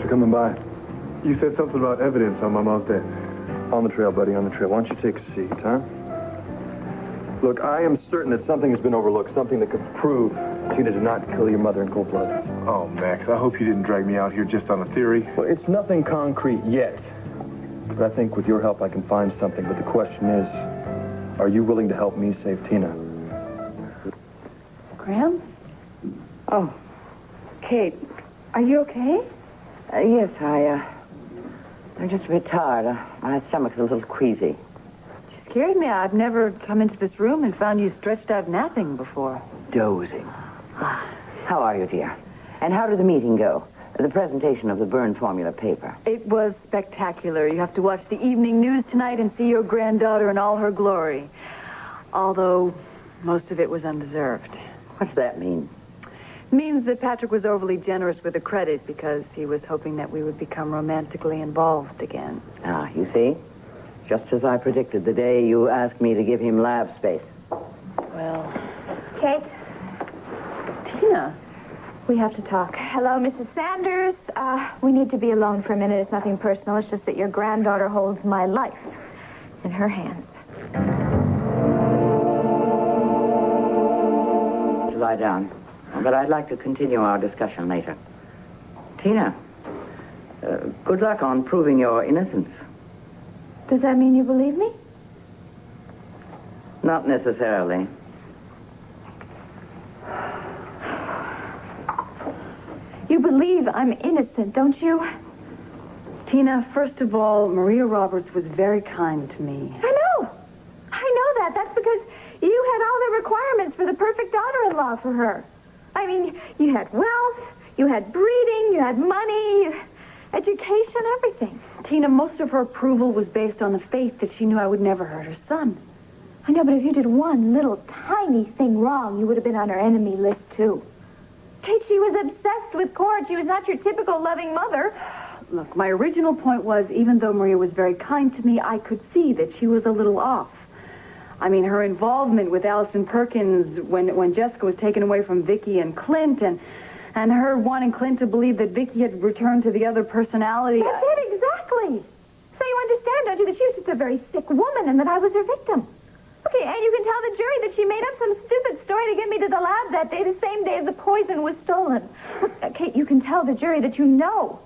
for coming by. You said something about evidence on my mom's death. On the trail, buddy, on the trail. Why don't you take a seat, huh? Look, I am certain that something has been overlooked, something that could prove Tina did not kill your mother in cold blood. Oh, Max, I hope you didn't drag me out here just on a theory. Well, it's nothing concrete yet. But I think with your help I can find something. But the question is, are you willing to help me save Tina? Graham? Oh, Kate, are you okay? Yes, I'm just a bit tired. My stomach's a little queasy. You scared me. I've never come into this room and found you stretched out napping before. Dozing. How are you, dear? And how did the meeting go? The presentation of the burn formula paper. It was spectacular. You have to watch the evening news tonight and see your granddaughter in all her glory. Although most of it was undeserved. What's that mean? Means that Patrick was overly generous with the credit because he was hoping that we would become romantically involved again. Ah, you see? Just as I predicted the day you asked me to give him lab space. Well... Kate, Tina, we have to talk. Hello, Mrs. Sanders. We need to be alone for a minute. It's nothing personal. It's just that your granddaughter holds my life in her hands. Lie down. But I'd like to continue our discussion later. Tina, good luck on proving your innocence. Does that mean you believe me? Not necessarily. You believe I'm innocent, don't you? Tina, first of all, Maria Roberts was very kind to me. I know that. That's because you had all the requirements for the perfect daughter-in-law for her. I mean, you had wealth, you had breeding, you had money, education, everything. Tina, most of her approval was based on the faith that she knew I would never hurt her son. I know, but if you did one little tiny thing wrong, you would have been on her enemy list, too. Kate, she was obsessed with Cord. She was not your typical loving mother. Look, my original point was, even though Maria was very kind to me, I could see that she was a little off. I mean, her involvement with Allison Perkins when Jessica was taken away from Vicky and Clint, and her wanting Clint to believe that Vicky had returned to the other personality. That's it, exactly. So you understand, don't you, that she was just a very sick woman and that I was her victim. Okay, and you can tell the jury that she made up some stupid story to get me to the lab that day, the same day the poison was stolen. Kate, you can tell the jury that you know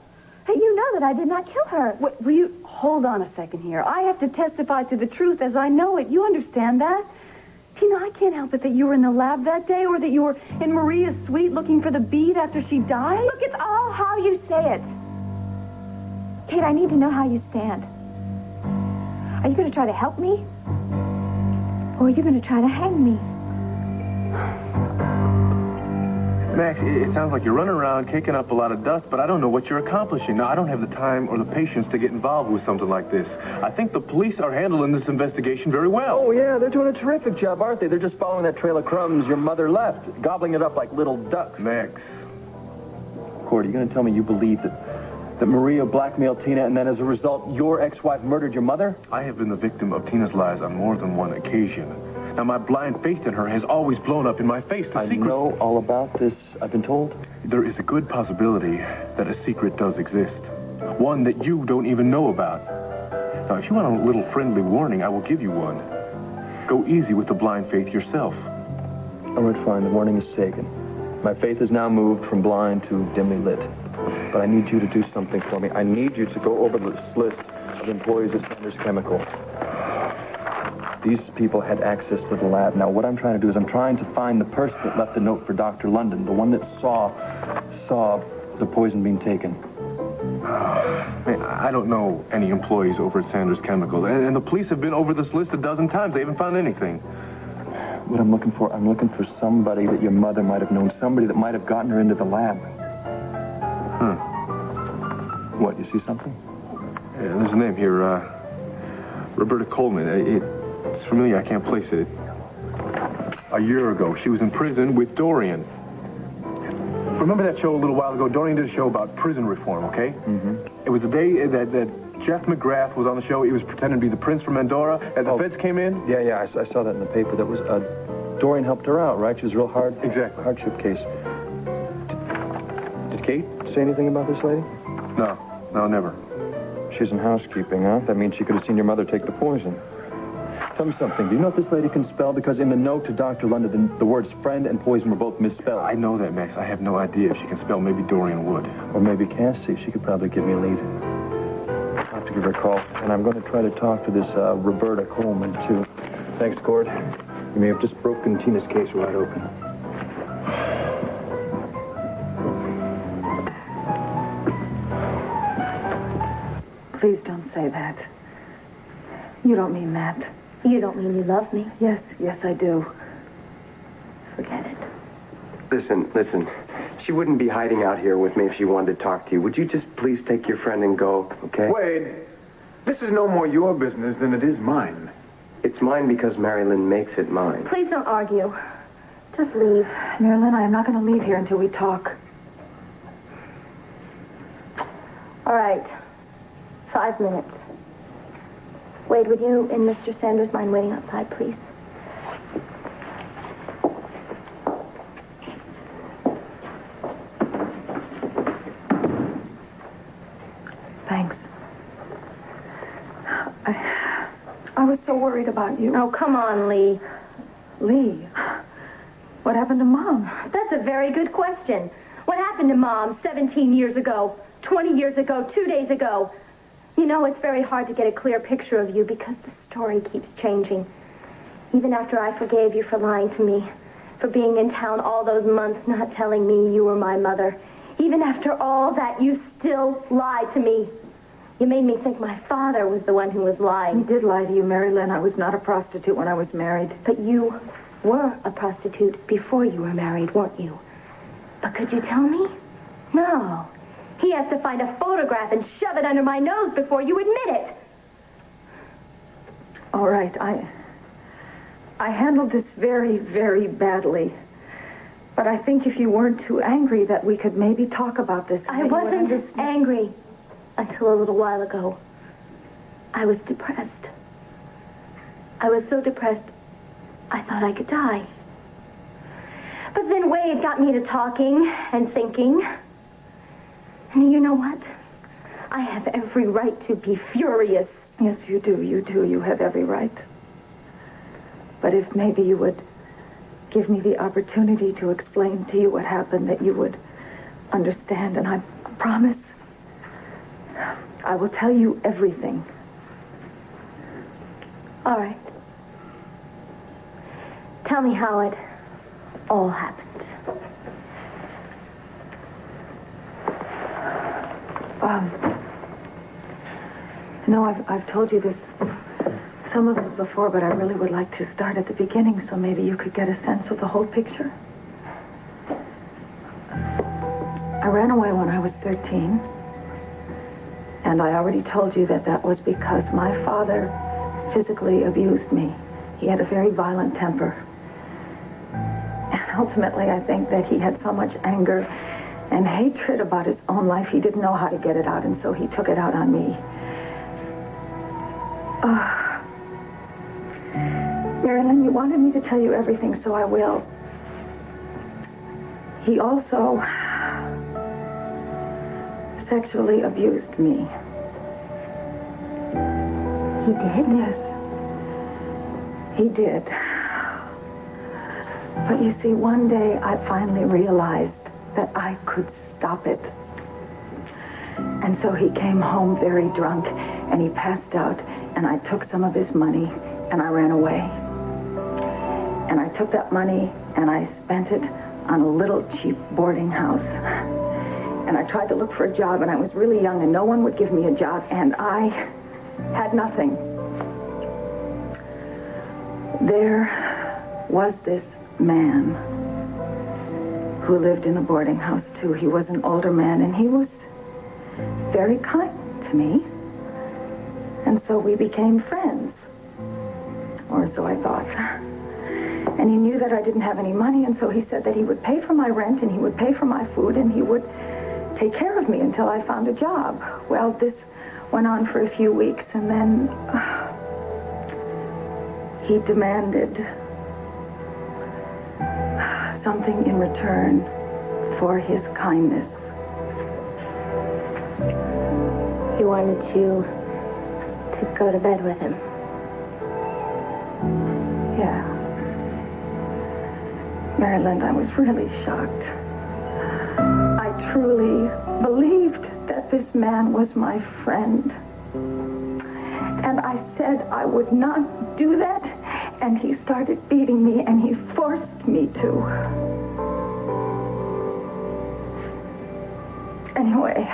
that I did not kill her. Wait, will you hold on a second here? I have to testify to the truth as I know it. You understand that? Tina, I can't help it that you were in the lab that day or that you were in Maria's suite looking for the bead after she died. Look, it's all how you say it. Kate, I need to know how you stand. Are you going to try to help me? Or are you going to try to hang me? Max, it sounds like you're running around kicking up a lot of dust, but I don't know what you're accomplishing. Now, I don't have the time or the patience to get involved with something like this. I think the police are handling this investigation very well. Oh, yeah, they're doing a terrific job, aren't they? They're just following that trail of crumbs your mother left, gobbling it up like little ducks. Max. Cord, are you going to tell me you believe that Maria blackmailed Tina and then as a result your ex-wife murdered your mother? I have been the victim of Tina's lies on more than one occasion. Now, my blind faith in her has always blown up in my face. I know all about this, I've been told. There is a good possibility that a secret does exist. One that you don't even know about. Now, if you want a little friendly warning, I will give you one. Go easy with the blind faith yourself. All right, fine, the warning is taken. My faith is now moved from blind to dimly lit. But I need you to do something for me. I need you to go over this list of employees at Sanders Chemical. These people had access to the lab. Now, what I'm trying to do is I'm trying to find the person that left the note for Dr. London, the one that saw the poison being taken. Man, I don't know any employees over at Sanders Chemical, and the police have been over this list a dozen times. They haven't found anything. What I'm looking for somebody that your mother might have known, somebody that might have gotten her into the lab. What, you see something? Yeah, there's a name here, Roberta Coleman. It's familiar, I can't place it. A year ago, she was in prison with Dorian. Remember that show a little while ago? Dorian did a show about prison reform, okay? Mm-hmm. It was the day that Jeff McGrath was on the show. He was pretending to be the prince from Andorra, and the feds came in. Yeah, I saw that in the paper. That was, Dorian helped her out, right? She was a real Exactly. hardship case. Did Kate say anything about this lady? No, never. She's in housekeeping, huh? That means she could have seen your mother take the poison. Tell me something. Do you know if this lady can spell? Because in the note to Dr. London, the words friend and poison were both misspelled. I know that, Max. I have no idea if she can spell. Maybe Dorian would. Or maybe Cassie. She could probably give me a lead. I'll have to give her a call. And I'm going to try to talk to this Roberta Coleman, too. Thanks, Cord. You may have just broken Tina's case wide open. Please don't say that. You don't mean that. You don't mean you love me? Yes, I do. Forget it. Listen. She wouldn't be hiding out here with me if she wanted to talk to you. Would you just please take your friend and go, okay? Wade, this is no more your business than it is mine. It's mine because Marilyn makes it mine. Please don't argue. Just leave. Marilyn, I am not going to leave here until we talk. All right. 5 minutes. Wade, would you and Mr. Sanders mind waiting outside, please? Thanks. I was so worried about you. Oh, come on, Lee. Lee, what happened to Mom? That's a very good question. What happened to Mom 17 years ago, 20 years ago, 2 days ago? You know, it's very hard to get a clear picture of you because the story keeps changing. Even after I forgave you for lying to me, for being in town all those months not telling me you were my mother, even after all that, you still lied to me. You made me think my father was the one who was lying. He did lie to you, Mary Lynn. I was not a prostitute when I was married. But you were a prostitute before you were married, weren't you? But could you tell me? No. He has to find a photograph and shove it under my nose before you admit it. All right, I handled this very, very badly. But I think if you weren't too angry that we could maybe talk about this. I wasn't angry until a little while ago. I was depressed. I was so depressed, I thought I could die. But then Wade got me to talking and thinking. And you know what? I have every right to be furious. Yes, you do. You do. You have every right. But if maybe you would give me the opportunity to explain to you what happened, that you would understand. And I promise I will tell you everything. All right. Tell me how it all happened. No, I've told you this, some of this before, but I really would like to start at the beginning so maybe you could get a sense of the whole picture. I ran away when I was 13, and I already told you that that was because my father physically abused me. He had a very violent temper. And ultimately, I think that he had so much anger and hatred about his own life, he didn't know how to get it out, and so he took it out on me. Marilyn, you wanted me to tell you everything, so I will. He also sexually abused me. He did? Yes. He did. But you see, one day I finally realized that I could stop it. And so he came home very drunk, and he passed out, and I took some of his money, and I ran away. And I took that money, and I spent it on a little cheap boarding house. And I tried to look for a job, and I was really young, and no one would give me a job, and I had nothing. There was this man who lived in a boarding house, too. He was an older man, and he was very kind to me. And so we became friends. Or so I thought. And he knew that I didn't have any money, and so he said that he would pay for my rent, and he would pay for my food, and he would take care of me until I found a job. Well, this went on for a few weeks, and then he demanded something in return for his kindness. He wanted you to go to bed with him. Yeah. Maryland, I was really shocked. I truly believed that this man was my friend. And I said I would not do that, and he started beating me, and he forced me to. Anyway,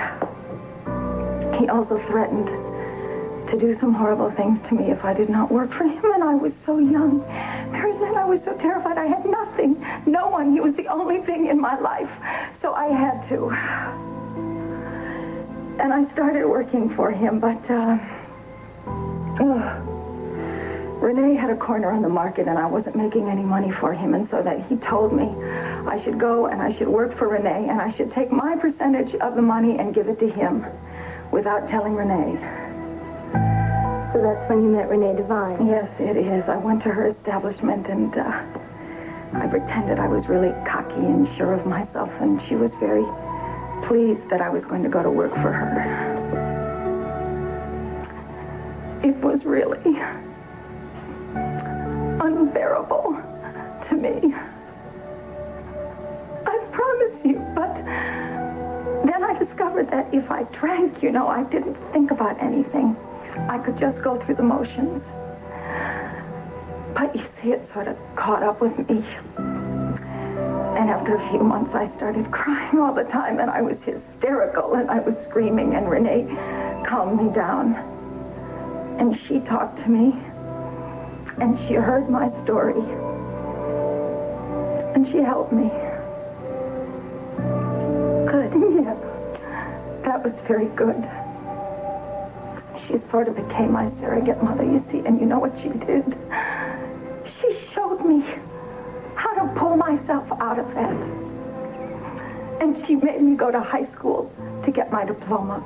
he also threatened to do some horrible things to me if I did not work for him, and I was so young. Mary Lynn, I was so terrified. I had nothing, no one. He was the only thing in my life, so I had to. And I started working for him, but Renee had a corner on the market, and I wasn't making any money for him, and so that he told me I should go and I should work for Renee, and I should take my percentage of the money and give it to him without telling Renee. So that's when you met Renee Devine. Yes, it is. I went to her establishment, and I pretended I was really cocky and sure of myself, and she was very pleased that I was going to go to work for her. It was really unbearable to me. I promise you, but then I discovered that if I drank, I didn't think about anything. I could just go through the motions. But you see, it sort of caught up with me. And after a few months, I started crying all the time, and I was hysterical, and I was screaming, and Renee calmed me down. And she talked to me, and she heard my story, and she helped me. Good. Yeah, that was very good. She sort of became my surrogate mother, you see, and you know what she did? She showed me how to pull myself out of that. And she made me go to high school to get my diploma.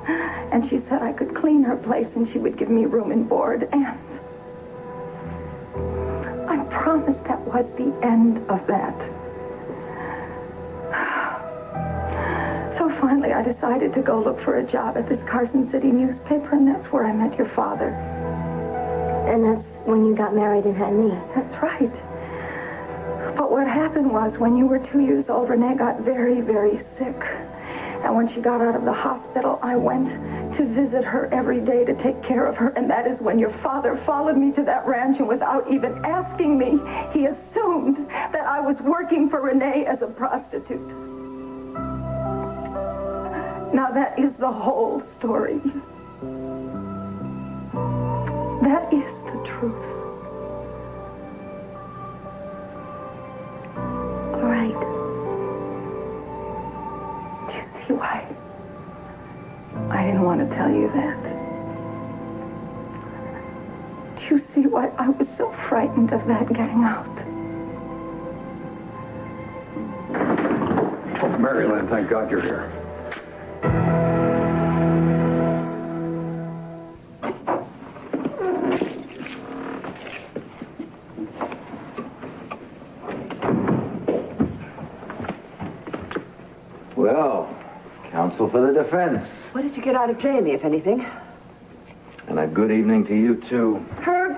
And she said I could clean her place and she would give me room and board. And I promised that was the end of that. So finally I decided to go look for a job at this Carson City newspaper, and that's where I met your father. And that's when you got married and had me. That's right. But what happened was, when you were 2 years old, Renee got very, very sick. And when she got out of the hospital, I went to visit her every day to take care of her. And that is when your father followed me to that ranch, and without even asking me, he assumed that I was working for Renee as a prostitute. Now, that is the whole story. That is the truth. All right. Do you see why I didn't want to tell you that? Do you see why I was so frightened of that getting out? Oh, Mary Lynn, thank God you're here. Well, counsel for the defense. What did you get out of Jamie, if anything? And a good evening to you, too. Herb,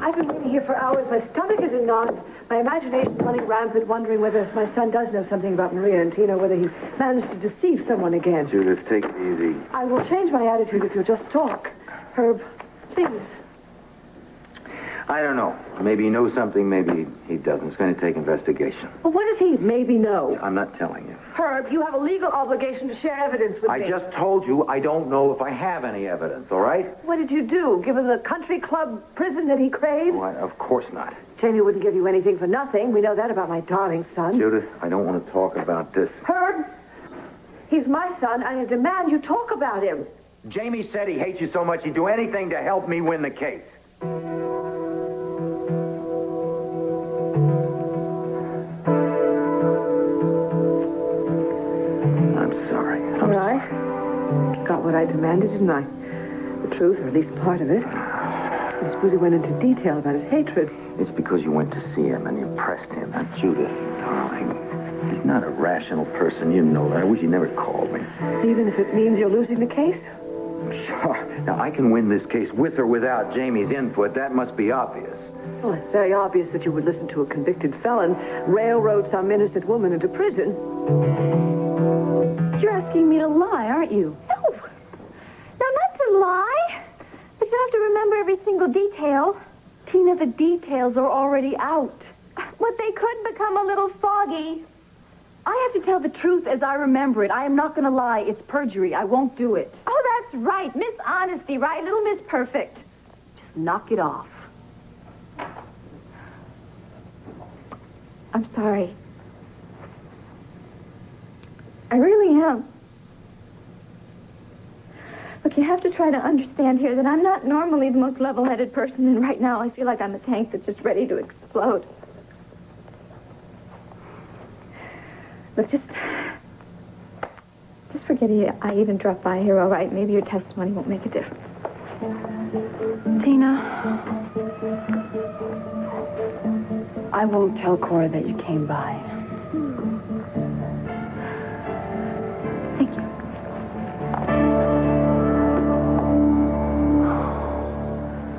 I've been waiting here for hours. My stomach is in knots. My imagination's running rampant, wondering whether my son does know something about Maria and Tina, whether he's managed to deceive someone again. Judith, take it easy. I will change my attitude if you'll just talk. Herb, please. I don't know. Maybe he knows something, maybe he doesn't. It's going to take investigation. Well, what does he maybe know? I'm not telling you. Herb, you have a legal obligation to share evidence with me. I just told you I don't know if I have any evidence, all right? What did you do? Give him the country club prison that he craves? Why, of course not. Jamie wouldn't give you anything for nothing. We know that about my darling son. Judith, I don't want to talk about this. Herb, he's my son. I demand you talk about him. Jamie said he hates you so much he'd do anything to help me win the case. I'm sorry. All right. Got what I demanded, didn't I? The truth, or at least part of it. Miss Boozy went into detail about his hatred. It's because you went to see him and impressed him. Now, Judith, darling, he's not a rational person. You know that. I wish he never called me. Even if it means you're losing the case? Sure. Now, I can win this case with or without Jamie's input. That must be obvious. Well, it's very obvious that you would listen to a convicted felon railroad some innocent woman into prison. You're asking me to lie, aren't you? No. No, not to lie. But you have to remember every single detail. Tina, the details are already out. But they could become a little foggy. I have to tell the truth as I remember it. I am not going to lie. It's perjury. I won't do it. Oh, that's right. Miss Honesty, right? Little Miss Perfect. Just knock it off. I'm sorry. I really am. Look, you have to try to understand here that I'm not normally the most level-headed person, and right now I feel like I'm a tank that's just ready to explode. Look, just forget I even dropped by here, all right? Maybe your testimony won't make a difference. Tina, I won't tell Cora that you came by. Thank you.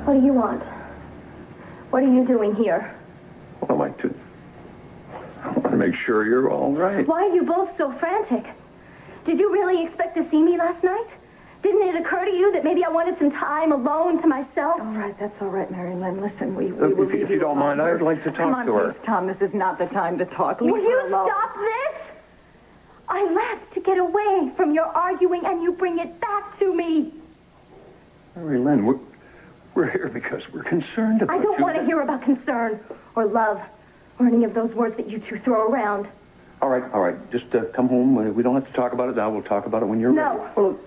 What do you want? What are you doing here? Well, I want to make sure you're all right. Why are you both so frantic? Did you really expect to see me last night? Didn't it occur to you that maybe I wanted some time alone to myself? All right, that's all right, Mary Lynn. Listen, we Look, will if you don't mind, I would like to Come talk on, to her. please, Tom. This is not the time to talk. Leave Will her you alone. stop this? I left to get away from your arguing, and you bring it back to me. Mary Lynn, we're here because we're concerned about I don't you. want to hear about concern or love or any of those words that you two throw around. All right. Just come home. We don't have to talk about it now. We'll talk about it when you're No. ready. Well,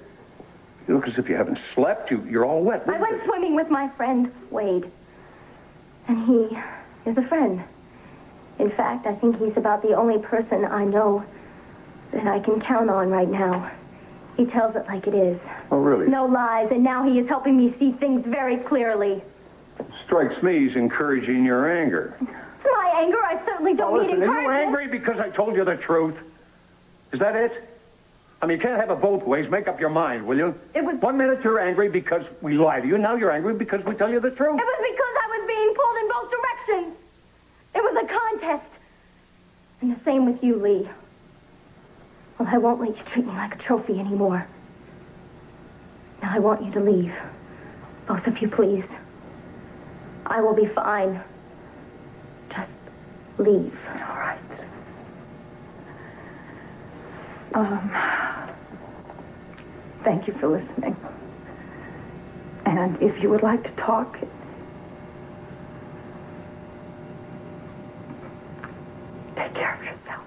you look as if you haven't slept. You're all wet. I went swimming with my friend, Wade. And he is a friend. In fact, I think he's about the only person I know that I can count on right now. He tells it like it is. Oh, really? No lies, and now he is helping me see things very clearly. Strikes me he's encouraging your anger. My anger, I certainly don't need Listen, are you encouragement. angry because I told you the truth? Is that it? I mean, you can't have it both ways. Make up your mind, will you? It was... 1 minute you're angry because we lie to you. Now you're angry because we tell you the truth. It was because I was being pulled in both directions. It was a contest. And the same with you, Lee. Well, I won't let you treat me like a trophy anymore. Now I want you to leave. Both of you, please. I will be fine. Just leave. All right. Thank you for listening. And if you would like to talk, take care of yourself.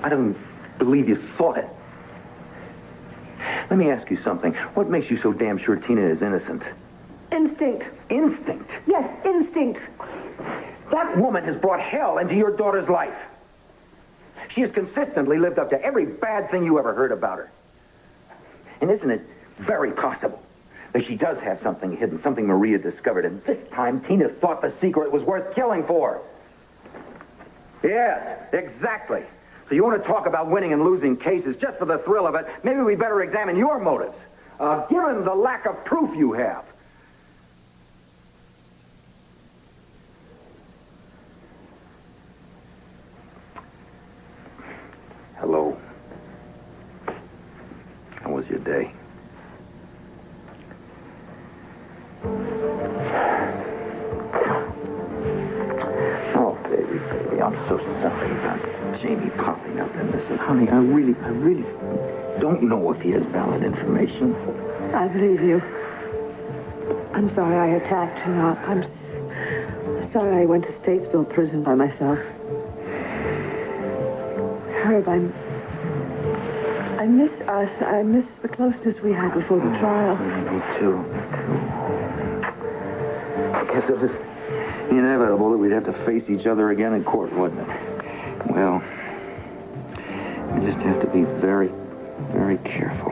I don't believe you thought it. Let me ask you something. What makes you so damn sure Tina is innocent? Instinct. Instinct. Yes, instinct. That woman has brought hell into your daughter's life. She has consistently lived up to every bad thing you ever heard about her. And isn't it very possible that she does have something hidden, something Maria discovered, and this time Tina thought the secret was worth killing for? Yes, exactly. So you want to talk about winning and losing cases just for the thrill of it? Maybe we better examine your motives, given the lack of proof you have. Hello. How was your day? Oh, baby, I'm so sorry about Jamie popping up in this. And honey, I really don't know if he has valid information. I believe you. I'm sorry I attacked you. I'm sorry I went to Statesville prison by myself. Herb, I miss us. I miss the closeness we had before the trial. Me too. Okay, guess it was inevitable that we'd have to face each other again in court, wouldn't it? Well, we just have to be very, very careful.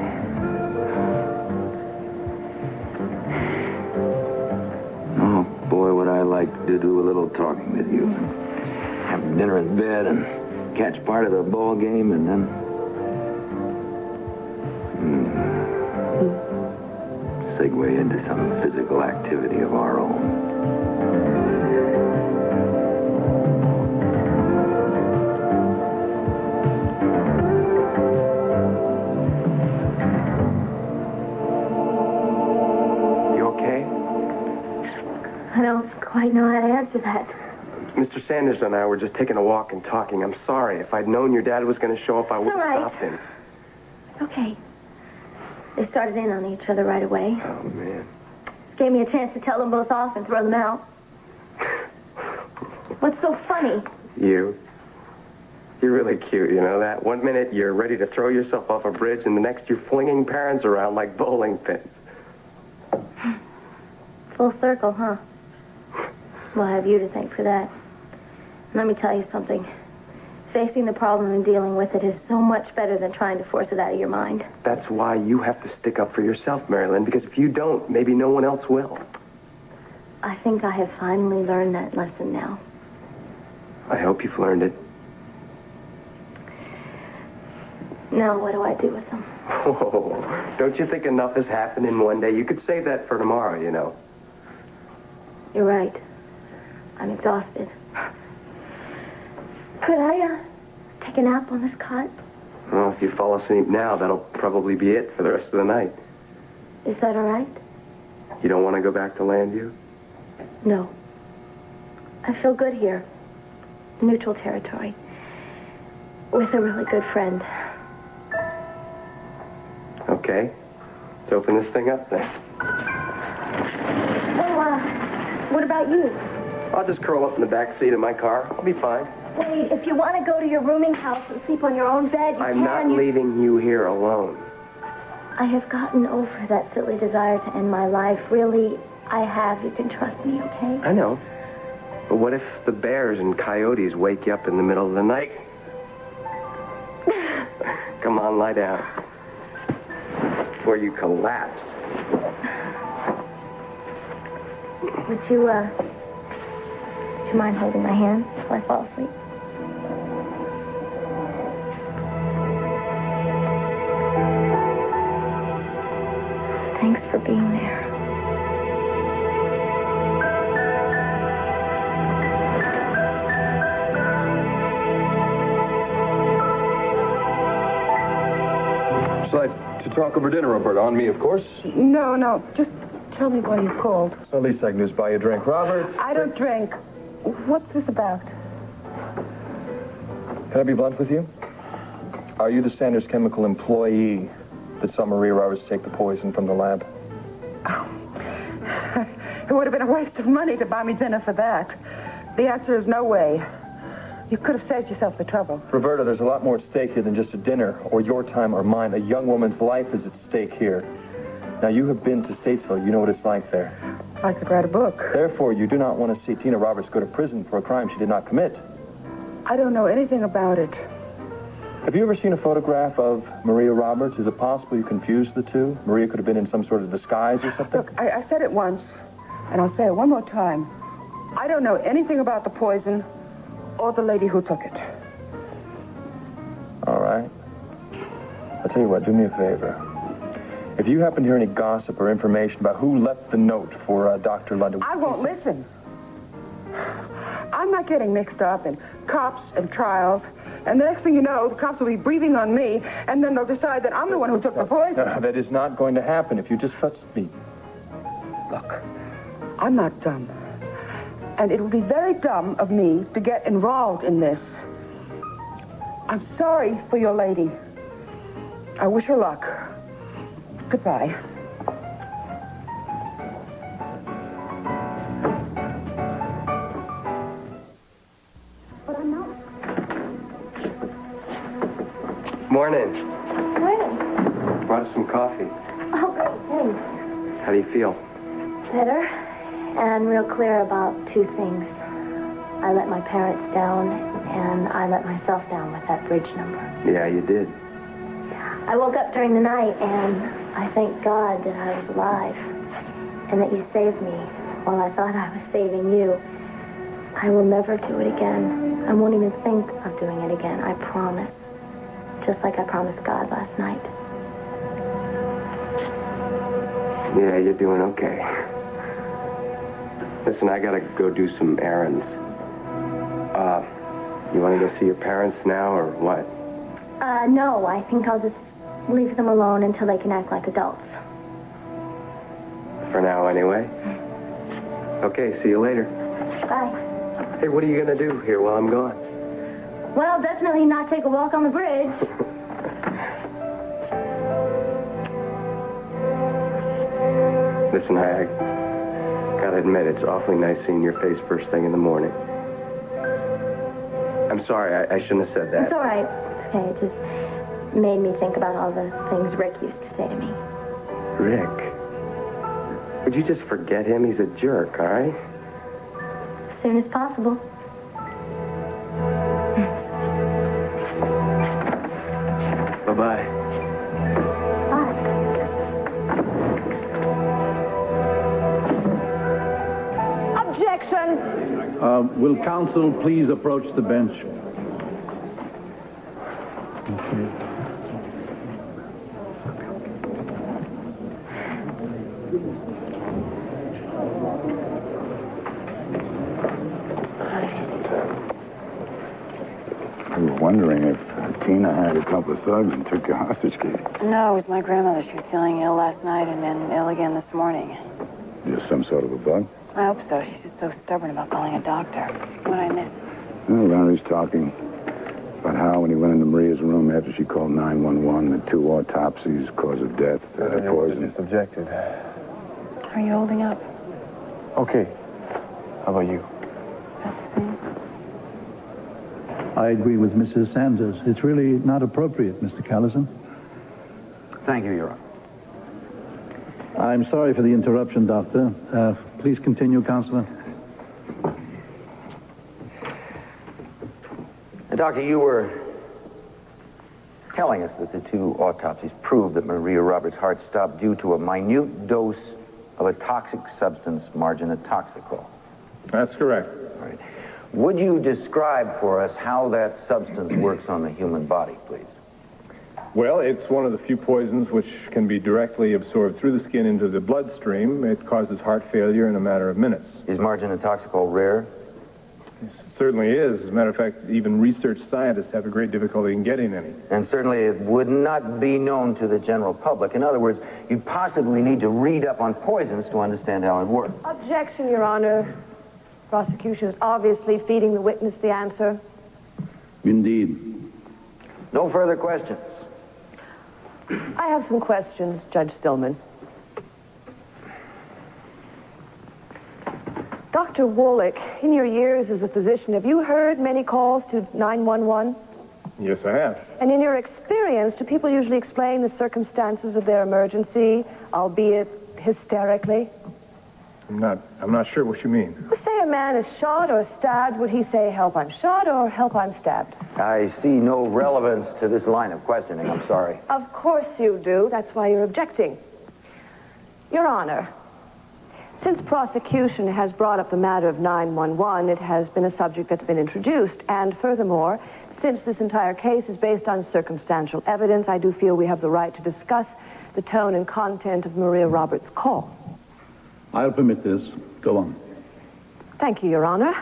Oh, boy, would I like to do a little talking with you. Have dinner in bed and catch part of the ball game and then... segue into some physical activity of our own. I don't quite know how to answer that. Mr. Sanders and I were just taking a walk and talking. I'm sorry. If I'd known your dad was going to show up, I would have stopped him. It's okay. They started in on each other right away. Oh, man. Gave me a chance to tell them both off and throw them out. What's so funny? You. You're really cute, you know that? One minute you're ready to throw yourself off a bridge, and the next you're flinging parents around like bowling pins. Full circle, huh? Well, I have you to thank for that. Let me tell you something. Facing the problem and dealing with it is so much better than trying to force it out of your mind. That's why you have to stick up for yourself, Marilyn, because if you don't, maybe no one else will. I think I have finally learned that lesson now. I hope you've learned it. Now, what do I do with them? Whoa. Don't you think enough has happened in one day? You could save that for tomorrow, you know. You're right. I'm exhausted. Could I, take a nap on this cot? Well, if you fall asleep now, that'll probably be it for the rest of the night. Is that all right? You don't want to go back to Landview? No. I feel good here. Neutral territory. With a really good friend. Okay. Let's open this thing up then. Well, what about you? I'll just curl up in the back seat of my car. I'll be fine. Wait, if you want to go to your rooming house and sleep on your own bed, you I'm not leaving you here alone. I have gotten over that silly desire to end my life. Really, I have. You can trust me, okay? I know. But what if the bears and coyotes wake you up in the middle of the night? Come on, lie down. Before you collapse. Would you mind holding my hand till I fall asleep? Thanks for being there. Would you like to talk over dinner, Robert? On me, of course. No. Just tell me why you called. So at least I can just buy you a drink. Robert? I don't drink. What's this about? Can I be blunt with you? Are you the Sanders Chemical employee that saw Maria Roberts take the poison from the lab? It would have been a waste of money to buy me dinner for that. The answer is no way. You could have saved yourself the trouble. Roberta, there's a lot more at stake here than just a dinner, or your time or mine. A young woman's life is at stake here. Now, you have been to Statesville. You know what it's like there. I could write a book. Therefore, you do not want to see Tina Roberts go to prison for a crime she did not commit. I don't know anything about it. Have you ever seen a photograph of Maria Roberts? Is it possible you confused the two? Maria could have been in some sort of disguise or something? Look, I said it once, and I'll say it one more time. I don't know anything about the poison or the lady who took it. All right. I'll tell you what, do me a favor. If you happen to hear any gossip or information about who left the note for Dr. London... I won't listen. I'm not getting mixed up in cops and trials. And the next thing you know, the cops will be breathing on me, and then they'll decide that I'm the one who took the poison. That is not going to happen if you just trust me. Look, I'm not dumb. And it would be very dumb of me to get involved in this. I'm sorry for your lady. I wish her luck. Goodbye. But I'm not. Morning. Morning. Brought us some coffee. Oh, great, thanks. How do you feel? Better. And I'm real clear about two things. I let my parents down, and I let myself down with that bridge number. Yeah, you did. I woke up during the night, and I thank God that I was alive, and that you saved me while I thought I was saving you. I will never do it again. I won't even think of doing it again, I promise. Just like I promised God last night. Yeah, you're doing okay. Listen, I gotta go do some errands. You wanna go see your parents now, or what? No, I think I'll just leave them alone until they can act like adults. For now, anyway. Okay, see you later. Bye. Hey, what are you gonna do here while I'm gone? Well, definitely not take a walk on the bridge. Listen, I gotta admit, it's awfully nice seeing your face first thing in the morning. I'm sorry, I shouldn't have said that. It's all right. It's okay. It just made me think about all the things Rick used to say to me. Rick? Would you just forget him? He's a jerk, all right? As soon as possible. Bye-bye. Objection! Will counsel please approach the bench? I was wondering if Tina had a couple of thugs and took your hostage case. No, it was my grandmother. She was feeling ill last night and then ill again this morning. Just some sort of a bug? I hope so. She's just so stubborn about calling a doctor. What I miss? Well, Larry's talking about how when he went into Maria's room after she called 911, the 2 autopsies, cause of death, poison. Just objected. How are you holding up? Okay. How about you? That's the same. I agree with Mrs. Sanders. It's really not appropriate, Mr. Callison. Thank you, Your Honor. I'm sorry for the interruption, Doctor. Please continue, Counselor. Doctor, you were telling us that the 2 autopsies proved that Maria Roberts' heart stopped due to a minute dose of a toxic substance, marginotoxicol. That's correct. All right. Would you describe for us how that substance works on the human body, please? Well, it's one of the few poisons which can be directly absorbed through the skin into the bloodstream. It causes heart failure in a matter of minutes. Is marginotoxicol rare? It certainly is. As a matter of fact, even research scientists have a great difficulty in getting any. And certainly it would not be known to the general public. In other words, you possibly need to read up on poisons to understand how it works. Objection, Your Honor. Prosecution is obviously feeding the witness the answer. Indeed. No further questions. I have some questions, Judge Stillman. Dr. Wallach, in your years as a physician, have you heard many calls to 911? Yes, I have. And in your experience, do people usually explain the circumstances of their emergency, albeit hysterically? I'm not sure what you mean. Well, say a man is shot or stabbed, would he say, help, I'm shot, or help, I'm stabbed? I see no relevance to this line of questioning. I'm sorry. Of course you do. That's why you're objecting. Your Honor, since prosecution has brought up the matter of 911, it has been a subject that's been introduced. And furthermore, since this entire case is based on circumstantial evidence, I do feel we have the right to discuss the tone and content of Maria Roberts' call. I'll permit this. Go on. Thank you, Your Honor.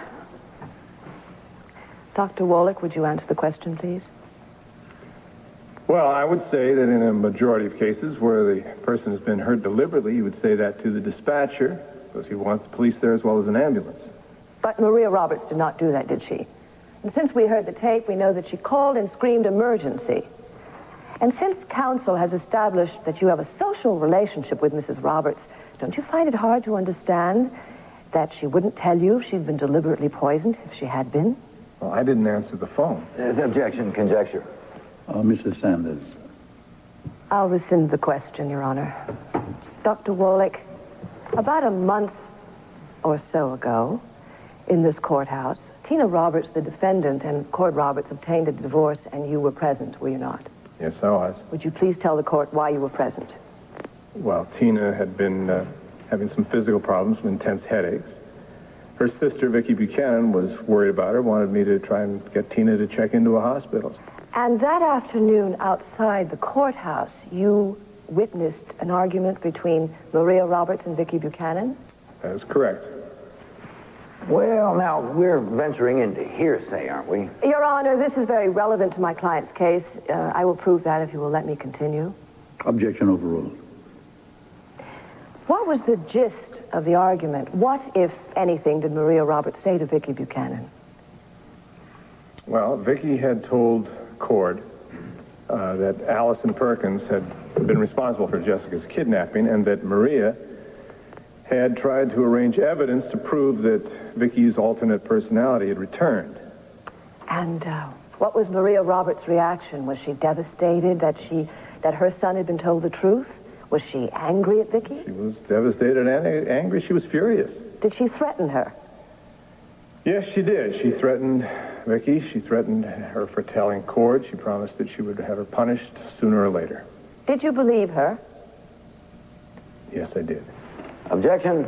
Dr. Wallach, would you answer the question, please? Well, I would say that in a majority of cases where the person has been hurt deliberately, you would say that to the dispatcher, because he wants the police there as well as an ambulance. But Maria Roberts did not do that, did she? And since we heard the tape, we know that she called and screamed emergency. And since counsel has established that you have a social relationship with Mrs. Roberts, don't you find it hard to understand that she wouldn't tell you if she'd been deliberately poisoned if she had been? Well, I didn't answer the phone. Objection, conjecture. Mrs. Sanders. I'll rescind the question, Your Honor. Dr. Wallach, about a month or so ago, in this courthouse, Tina Roberts, the defendant, and Cord Roberts obtained a divorce, and you were present, were you not? Yes, I was. Would you please tell the court why you were present? Well, Tina had been having some physical problems, some intense headaches. Her sister, Vicki Buchanan, was worried about her, wanted me to try and get Tina to check into a hospital. And that afternoon outside the courthouse, you witnessed an argument between Maria Roberts and Vicki Buchanan? That is correct. Well, now, we're venturing into hearsay, aren't we? Your Honor, this is very relevant to my client's case. I will prove that if you will let me continue. Objection overruled. What was the gist of the argument? What, if anything, did Maria Roberts say to Vicki Buchanan? Well, Vicki had told Cord that Allison Perkins had been responsible for Jessica's kidnapping and that Maria had tried to arrange evidence to prove that Vicki's alternate personality had returned. And what was Maria Roberts' reaction? Was she devastated that her son had been told the truth? Was she angry at Vicki? She was devastated and angry. She was furious. Did she threaten her? Yes, she did. She threatened Vicki. She threatened her for telling Cord. She promised that she would have her punished sooner or later. Did you believe her? Yes, I did. Objection.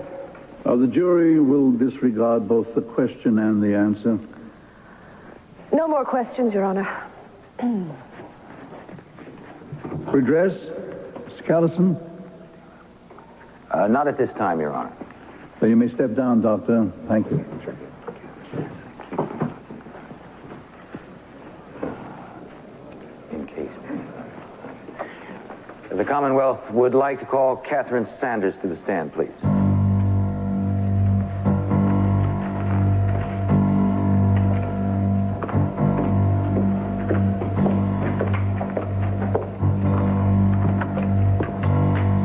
The jury will disregard both the question and the answer. No more questions, Your Honor. Redress? Mr. Callison? Not at this time, Your Honor. So you may step down, Doctor. Thank you. Sure. In case. The Commonwealth would like to call Catherine Sanders to the stand, please.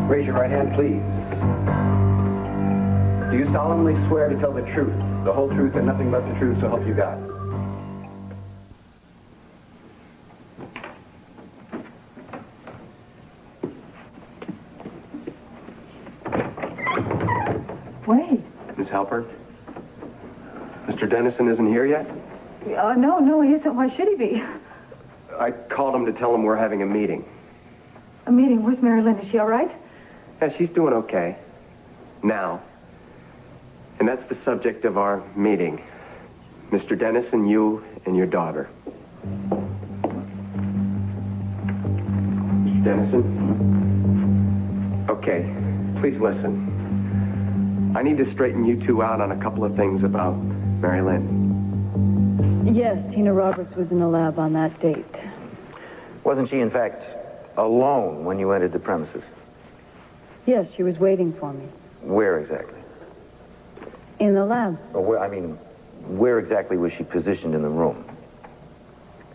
Raise your right hand, please. Do you solemnly swear to tell the truth, the whole truth, and nothing but the truth, so help you God? Wait. Miss Halpern? Mr. Dennison isn't here yet? No, he isn't. Why should he be? I called him to tell him we're having a meeting. A meeting? Where's Mary Lynn? Is she all right? Yeah, she's doing okay. Now. And that's the subject of our meeting. Mr. Dennison, you and your daughter. Mr. Dennison? Okay, please listen. I need to straighten you two out on a couple of things about Mary Lynn. Yes, Tina Roberts was in the lab on that date. Wasn't she, in fact, alone when you entered the premises? Yes, she was waiting for me. Where exactly? In the lab. Where exactly was she positioned in the room?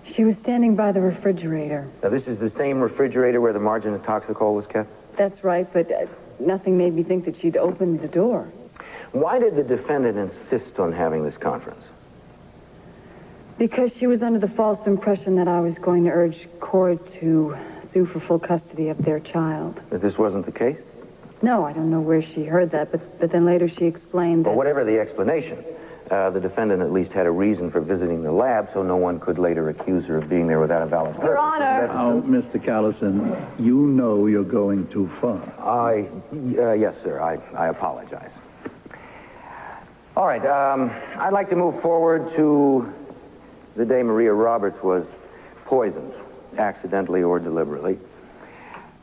She was standing by the refrigerator. Now, this is the same refrigerator where the margin of toxicol was kept? That's right, but nothing made me think that she'd opened the door. Why did the defendant insist on having this conference? Because she was under the false impression that I was going to urge Cord to sue for full custody of their child. That this wasn't the case? No, I don't know where she heard that, but then later she explained that... Well, whatever the explanation, the defendant at least had a reason for visiting the lab, so no one could later accuse her of being there without a valid purpose. Your Honor! Now, Mr. Callison, you know you're going too far. Yes, sir. I apologize. All right, I'd like to move forward to the day Maria Roberts was poisoned, accidentally or deliberately.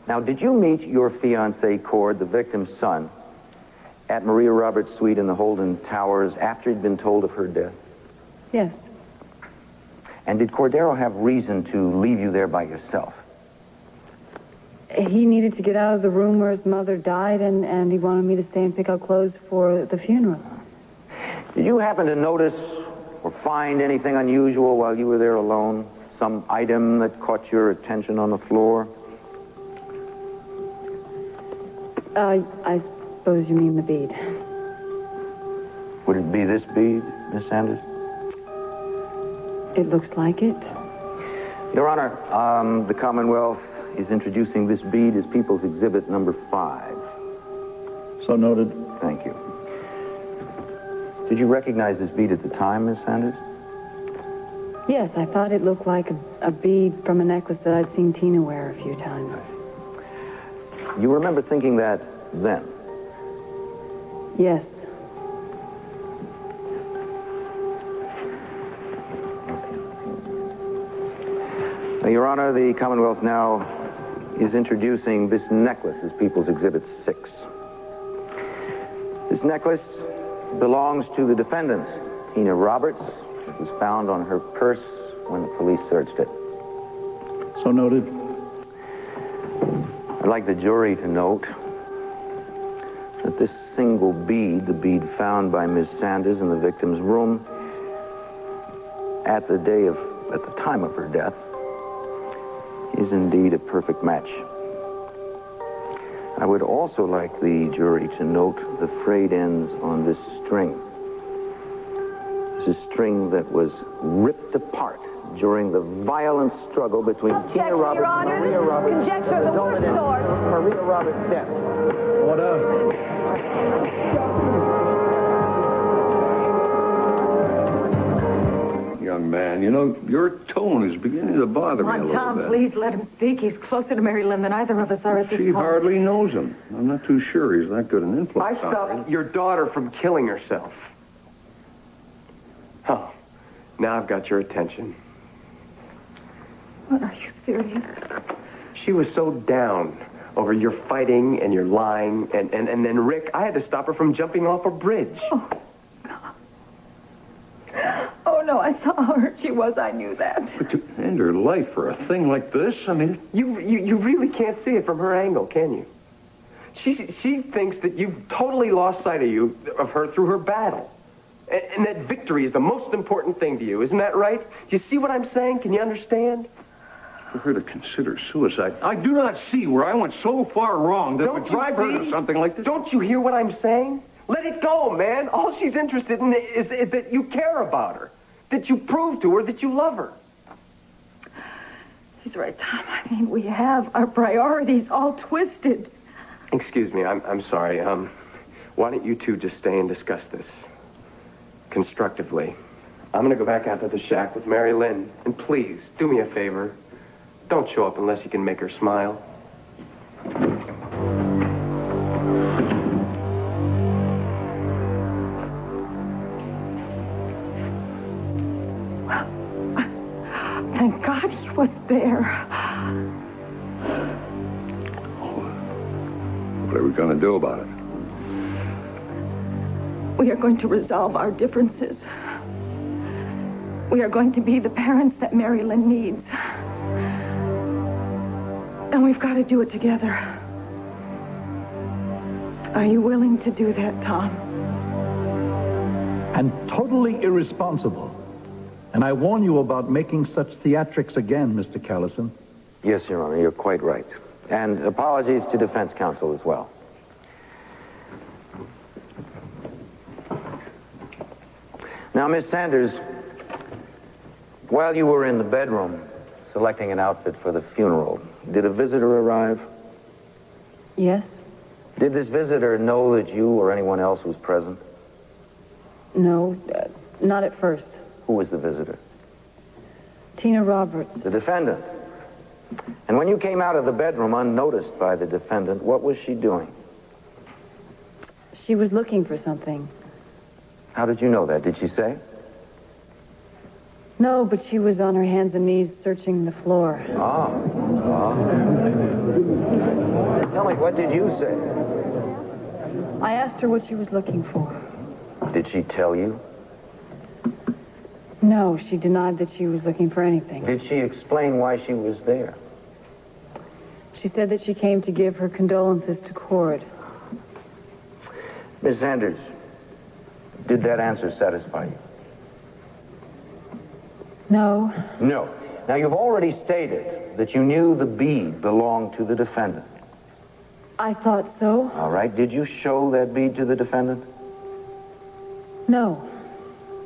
Now, did you meet your fiancé, Cord, the victim's son, at Maria Roberts' suite in the Holden Towers after he'd been told of her death? Yes. And did Cordero have reason to leave you there by yourself? He needed to get out of the room where his mother died, and he wanted me to stay and pick out clothes for the funeral. Did you happen to notice or find anything unusual while you were there alone? Some item that caught your attention on the floor? I suppose you mean the bead. Would it be this bead, Miss Sanders? It looks like it. Your Honor, the Commonwealth is introducing this bead as People's Exhibit number 5. So noted. Thank you. Did you recognize this bead at the time, Miss Sanders? Yes, I thought it looked like a bead from a necklace that I'd seen Tina wear a few times. You remember thinking that then? Yes. Now, Your Honor, the Commonwealth now is introducing this necklace as People's Exhibit 6. This necklace belongs to the defendant, Tina Roberts. It was found on her purse when the police searched it. So noted. I'd like the jury to note that this single bead, the bead found by Miss Sanders in the victim's room at the time of her death, is indeed a perfect match. I would also like the jury to note the frayed ends on this string. This is a string that was ripped apart during the violent struggle between Tina Roberts Your and Honor, Maria Roberts. conjecture of the worst sort. Maria Roberts' death. Order. Young man, you know, your tone is beginning to bother me a little Tom, bit. please let him speak. He's closer to Mary Lynn than either of us are at this She point. hardly knows him. I'm not too sure he's that good an influence. I stopped your daughter from killing herself. Oh, now I've got your attention. What, are you serious? She was so down over your fighting and your lying, and then Rick, I had to stop her from jumping off a bridge. Oh, no, I saw how hurt she was. I knew that. But to end her life for a thing like this, I mean... You really can't see it from her angle, can you? She thinks that you've totally lost sight of her through her battle. And that victory is the most important thing to you. Isn't that right? Do you see what I'm saying? Can you understand? For her to consider suicide, I do not see where I went so far wrong that would drive her to something like this. Don't you hear what I'm saying? Let it go, man. All she's interested in is that you care about her. That you prove to her that you love her. He's right, Tom. I mean, we have our priorities all twisted. Excuse me, I'm sorry. Why don't you two just stay and discuss this constructively? I'm gonna go back out to the shack with Mary Lynn. And please, do me a favor. Don't show up unless you can make her smile. Thank God he was there. What are we going to do about it? We are going to resolve our differences. We are going to be the parents that Mary Lynn needs. And we've got to do it together. Are you willing to do that, Tom? And totally irresponsible. And I warn you about making such theatrics again, Mr. Callison. Yes, Your Honor, you're quite right. And apologies to defense counsel as well. Now, Miss Sanders, while you were in the bedroom selecting an outfit for the funeral, did a visitor arrive? Yes? Did this visitor know that you or anyone else was present? No, not at first. Who was the visitor? Tina Roberts. The defendant. And when you came out of the bedroom unnoticed by the defendant, what was she doing? She was looking for something. How did you know that? Did she say? No, but she was on her hands and knees searching the floor. Tell me, what did you say? I asked her what she was looking for. Did she tell you? No, she denied that she was looking for anything. Did she explain why she was there? She said that she came to give her condolences to Cord. Miss Sanders, did that answer satisfy you? No. No. Now, you've already stated that you knew the bead belonged to the defendant. I thought so. All right. Did you show that bead to the defendant? No.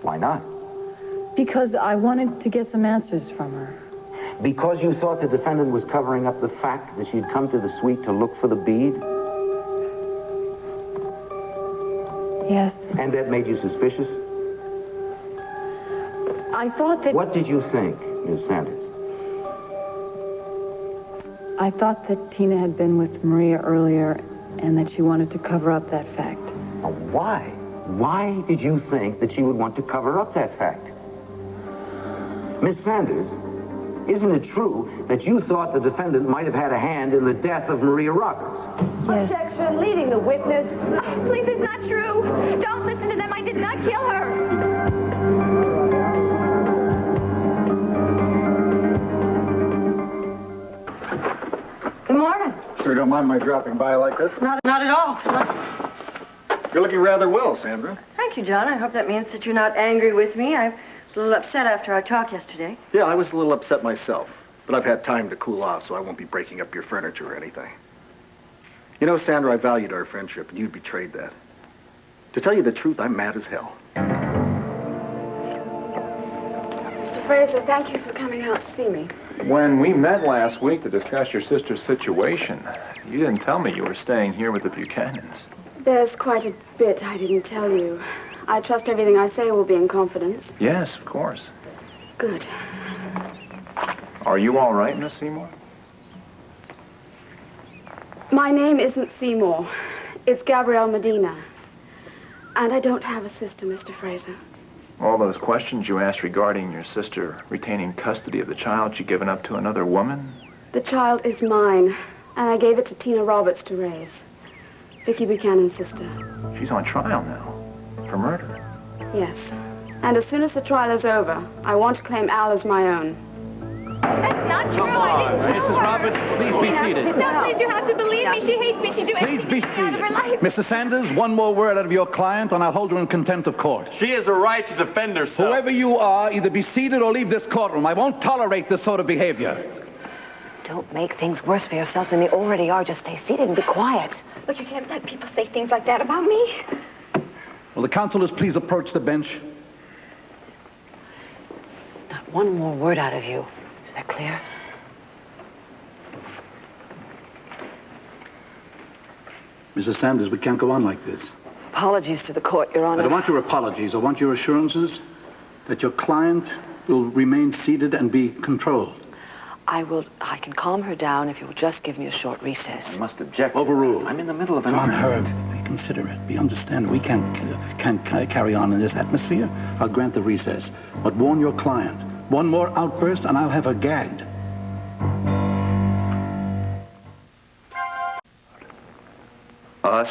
Why not? Because I wanted to get some answers from her. Because you thought the defendant was covering up the fact that she'd come to the suite to look for the bead? Yes. And that made you suspicious? I thought that... What did you think, Miss Sanders? I thought that Tina had been with Maria earlier and that she wanted to cover up that fact. Now, why? Why did you think that she would want to cover up that fact? Miss Sanders, isn't it true that you thought the defendant might have had a hand in the death of Maria Roberts? Yes. Objection, leading the witness. Please, it's not true. Don't listen to them. I did not kill her. Good morning. Sure don't mind my dropping by like this? Not at all. You're looking rather well, Sandra. Thank you, John. I hope that means that you're not angry with me. I was a little upset after our talk yesterday. Yeah, I was a little upset myself, but I've had time to cool off, so I won't be breaking up your furniture or anything. You know, Sandra, I valued our friendship, and you betrayed that. To tell you the truth, I'm mad as hell. Mr. Fraser, thank you for coming out to see me. When we met last week to discuss your sister's situation, you didn't tell me you were staying here with the Buchanans. There's quite a bit I didn't tell you. I trust everything I say will be in confidence. Yes, of course. Good. Are you all right, Miss Seymour? My name isn't Seymour. It's Gabrielle Medina. And I don't have a sister, Mr. Fraser. All those questions you asked regarding your sister retaining custody of the child she given up to another woman? The child is mine, and I gave it to Tina Roberts to raise. Vicky Buchanan's sister. She's on trial now for murder. Yes. And as soon as the trial is over, I want to claim Al as my own. That's not true. I didn't kill Mrs. her. Roberts, please be seated. No, please, you have to believe me. She hates me. She'd do Please anything be to get out of her seated. life. Mrs. Sanders, one more word out of your client, and I'll hold her in contempt of court. She has a right to defend herself. Whoever you are, either be seated or leave this courtroom. I won't tolerate this sort of behavior. Don't make things worse for yourself than they already are. Just stay seated and be quiet. Look, you can't let people say things like that about me. Will the counselors please approach the bench? Not one more word out of you. Is that clear? Mrs. Sanders, we can't go on like this. Apologies to the court, Your Honor. I don't want your apologies. I want your assurances that your client will remain seated and be controlled. I can calm her down if you'll just give me a short recess. You must object. Overruled. I'm in the middle of an Come on, argument. Herb. Be considerate. Be understanding. We can't carry on in this atmosphere. I'll grant the recess. But warn your client. One more outburst and I'll have her gagged. Us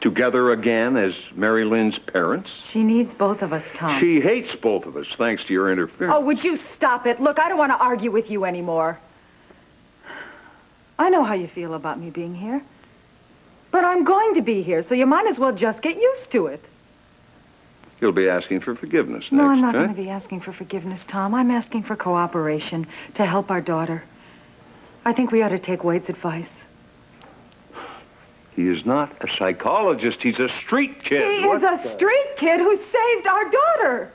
together again as Mary Lynn's parents? She needs both of us, Tom. She hates both of us, thanks to your interference. Oh, would you stop it? Look, I don't want to argue with you anymore. I know how you feel about me being here. But I'm going to be here, so you might as well just get used to it. You'll be asking for forgiveness next, No, I'm not huh? going to be asking for forgiveness, Tom. I'm asking for cooperation to help our daughter. I think we ought to take Wade's advice. He is not a psychologist. He's a street kid. He is a street kid who saved our daughter.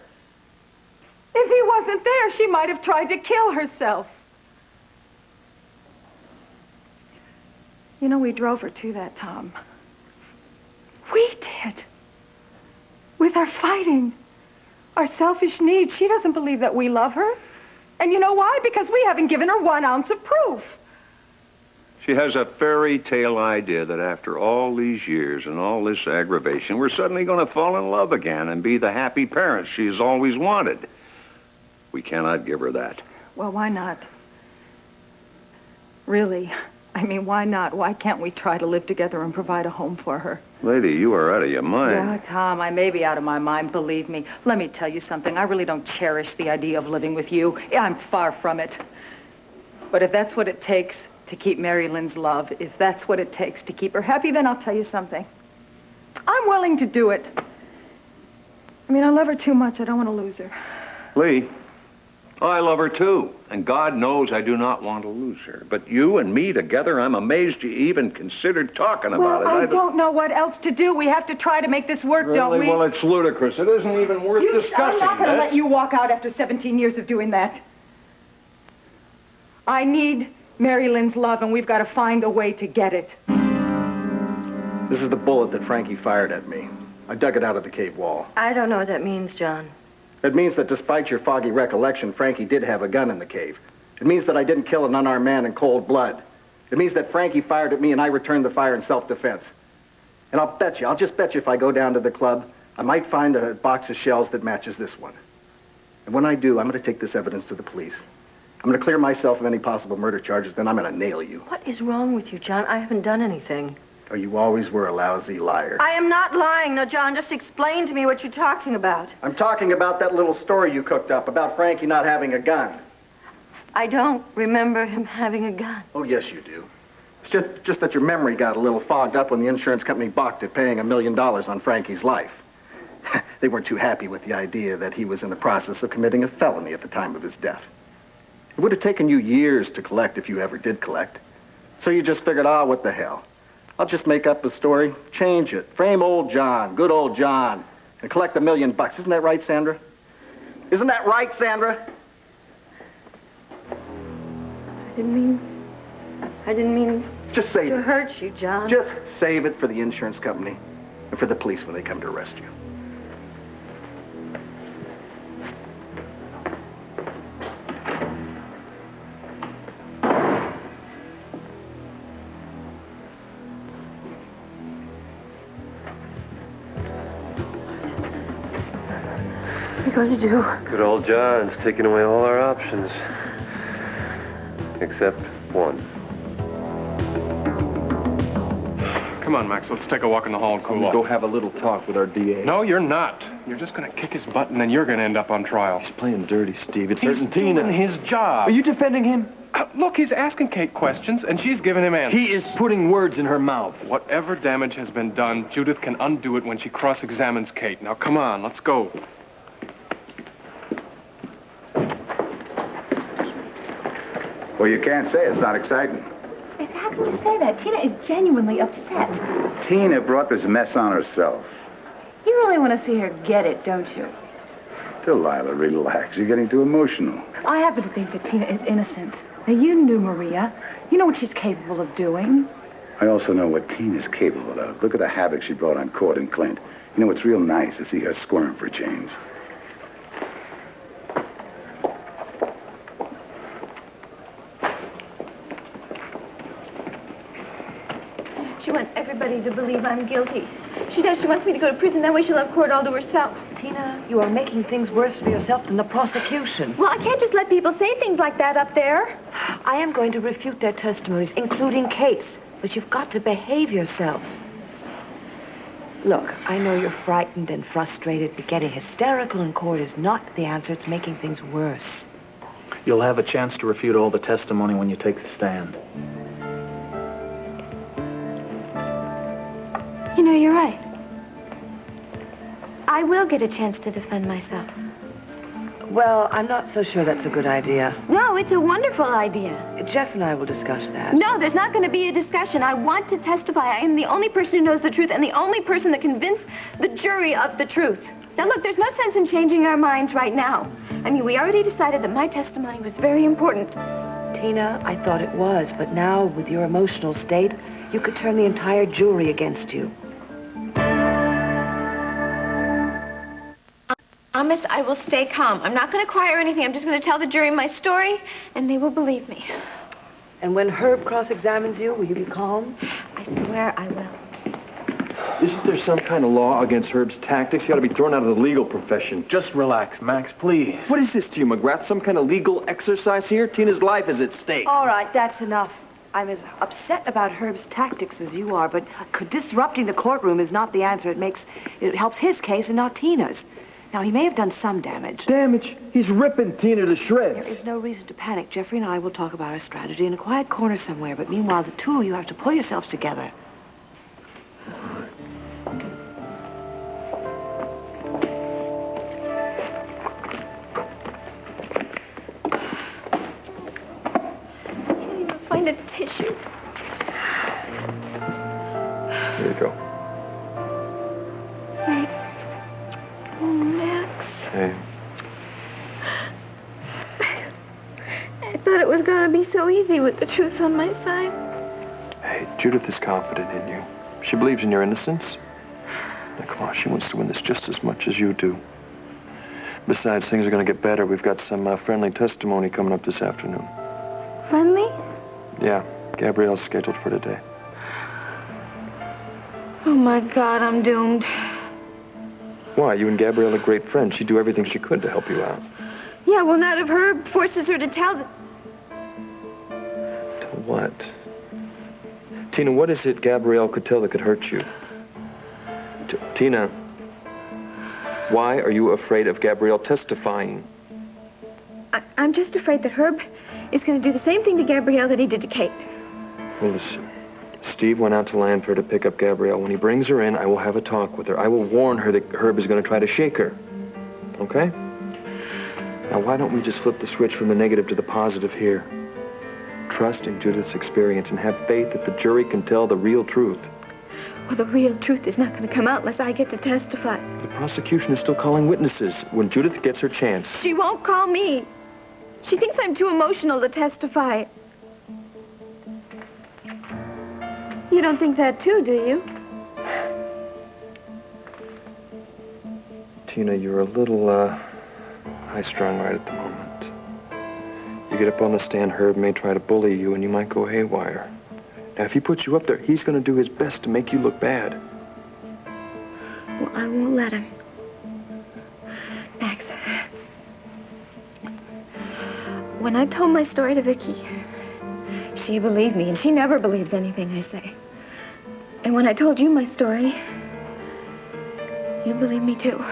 If he wasn't there, she might have tried to kill herself. You know, we drove her to that, Tom. We did. With our fighting, our selfish needs. She doesn't believe that we love her. And you know why? Because we haven't given her 1 ounce of proof. She has a fairy tale idea that after all these years and all this aggravation, we're suddenly going to fall in love again and be the happy parents she's always wanted. We cannot give her that. Well, why not? Really? I mean, why not? Why can't we try to live together and provide a home for her? Lady, you are out of your mind. Yeah, Tom, I may be out of my mind, believe me. Let me tell you something. I really don't cherish the idea of living with you. Yeah, I'm far from it. But if that's what it takes to keep Mary Lynn's love, if that's what it takes to keep her happy, then I'll tell you something. I'm willing to do it. I mean, I love her too much. I don't want to lose her. Lee, I love her too. And God knows I do not want to lose her. But you and me together, I'm amazed you even considered talking about it. Well, I don't know what else to do. We have to try to make this work, don't Really? we? Well, it's ludicrous. It isn't even worth discussing. I'm not going to this. let you walk out after 17 years of doing that. I need Mary Lynn's love, and we've got to find a way to get it. This is the bullet that Frankie fired at me. I dug it out of the cave wall. I don't know what that means, John. It means that despite your foggy recollection, Frankie did have a gun in the cave. It means that I didn't kill an unarmed man in cold blood. It means that Frankie fired at me and I returned the fire in self-defense. And I'll just bet you if I go down to the club, I might find a box of shells that matches this one. And when I do, I'm going to take this evidence to the police. I'm going to clear myself of any possible murder charges, then I'm going to nail you. What is wrong with you, John? I haven't done anything. Oh, you always were a lousy liar. I am not lying. No, John, just explain to me what you're talking about. I'm talking about that little story you cooked up about Frankie not having a gun. I don't remember him having a gun. Oh, yes, you do. It's just that your memory got a little fogged up when the insurance company balked at paying $1 million on Frankie's life. They weren't too happy with the idea that he was in the process of committing a felony at the time of his death. It would have taken you years to collect if you ever did collect. So you just figured, what the hell? I'll just make up a story, change it, frame old John, good old John, and collect $1 million. Isn't that right, Sandra? Isn't that right, Sandra? I didn't mean just save to it. hurt you, John. Just save it for the insurance company and for the police when they come to arrest you. What are you going to do? Good old John's taking away all our options. Except one. Come on, Max, let's take a walk in the hall and cool off. Go have a little talk with our DA. No, you're not. You're just gonna kick his butt and then you're gonna end up on trial. He's playing dirty, Steve. It's He's hurting Tina. doing his job. Are you defending him? Look, he's asking Kate questions and she's giving him answers. He is putting words in her mouth. Whatever damage has been done, Judith can undo it when she cross-examines Kate. Now, come on, let's go. Well, you can't say it's not exciting. How can you say that? Tina is genuinely upset. Tina brought this mess on herself. You really want to see her get it, don't you? Delilah, relax. You're getting too emotional. I happen to think that Tina is innocent. Now, you knew Maria. You know what she's capable of doing. I also know what Tina's capable of. Look at the havoc she brought on Court and Clint. You know, it's real nice to see her squirm for a change. She wants everybody to believe I'm guilty. She does. She wants me to go to prison. That way she'll have court all to herself. Tina, you are making things worse for yourself than the prosecution. Well, I can't just let people say things like that up there. I am going to refute their testimonies, including Kate's. But you've got to behave yourself. Look, I know you're frightened and frustrated, but getting hysterical in court is not the answer. It's making things worse. You'll have a chance to refute all the testimony when you take the stand. You know, you're right. I will get a chance to defend myself. Well, I'm not so sure that's a good idea. No, it's a wonderful idea. Jeff and I will discuss that. No, there's not going to be a discussion. I want to testify. I am the only person who knows the truth and the only person that convinced the jury of the truth. Now, look, there's no sense in changing our minds right now. I mean, we already decided that my testimony was very important. Tina, I thought it was, but now, with your emotional state, you could turn the entire jury against you. Promise I will stay calm. I'm not going to cry or anything. I'm just going to tell the jury my story, and they will believe me. And when Herb cross-examines you, will you be calm? I swear I will. Isn't there some kind of law against Herb's tactics? He ought to be thrown out of the legal profession. Just relax, Max, please. What is this to you, McGrath? Some kind of legal exercise here? Tina's life is at stake. All right, that's enough. I'm as upset about Herb's tactics as you are, but disrupting the courtroom is not the answer. It helps his case and not Tina's. Now, he may have done some damage. Damage? He's ripping Tina to shreds. There is no reason to panic. Jeffrey and I will talk about our strategy in a quiet corner somewhere, but meanwhile, the two of you have to pull yourselves together. Can't even find a tissue. Here you go. Thanks. Oh, Max. Hey. I thought it was going to be so easy with the truth on my side. Hey, Judith is confident in you. She believes in your innocence. Now, come on, she wants to win this just as much as you do. Besides, things are going to get better. We've got some friendly testimony coming up this afternoon. Friendly? Yeah, Gabrielle's scheduled for today. Oh, my God, I'm doomed. Why? You and Gabrielle are great friends. She'd do everything she could to help you out. Yeah, well, not if Herb forces her to tell the... To what? Tina, what is it Gabrielle could tell that could hurt you? Tina, why are you afraid of Gabrielle testifying? I'm just afraid that Herb is going to do the same thing to Gabrielle that he did to Kate. Well, listen. Steve went out to Lanford to pick up Gabrielle. When he brings her in, I will have a talk with her. I will warn her that Herb is going to try to shake her. Okay? Now, why don't we just flip the switch from the negative to the positive here? Trust in Judith's experience and have faith that the jury can tell the real truth. Well, the real truth is not going to come out unless I get to testify. The prosecution is still calling witnesses. When Judith gets her chance... She won't call me. She thinks I'm too emotional to testify. You don't think that too, do you? Tina, you're a little, high-strung right at the moment. You get up on the stand, Herb may try to bully you, and you might go haywire. Now, if he puts you up there, he's going to do his best to make you look bad. Well, I won't let him. Max, when I told my story to Vicky, she believed me, and she never believes anything I say. And when I told you my story, you believed me too.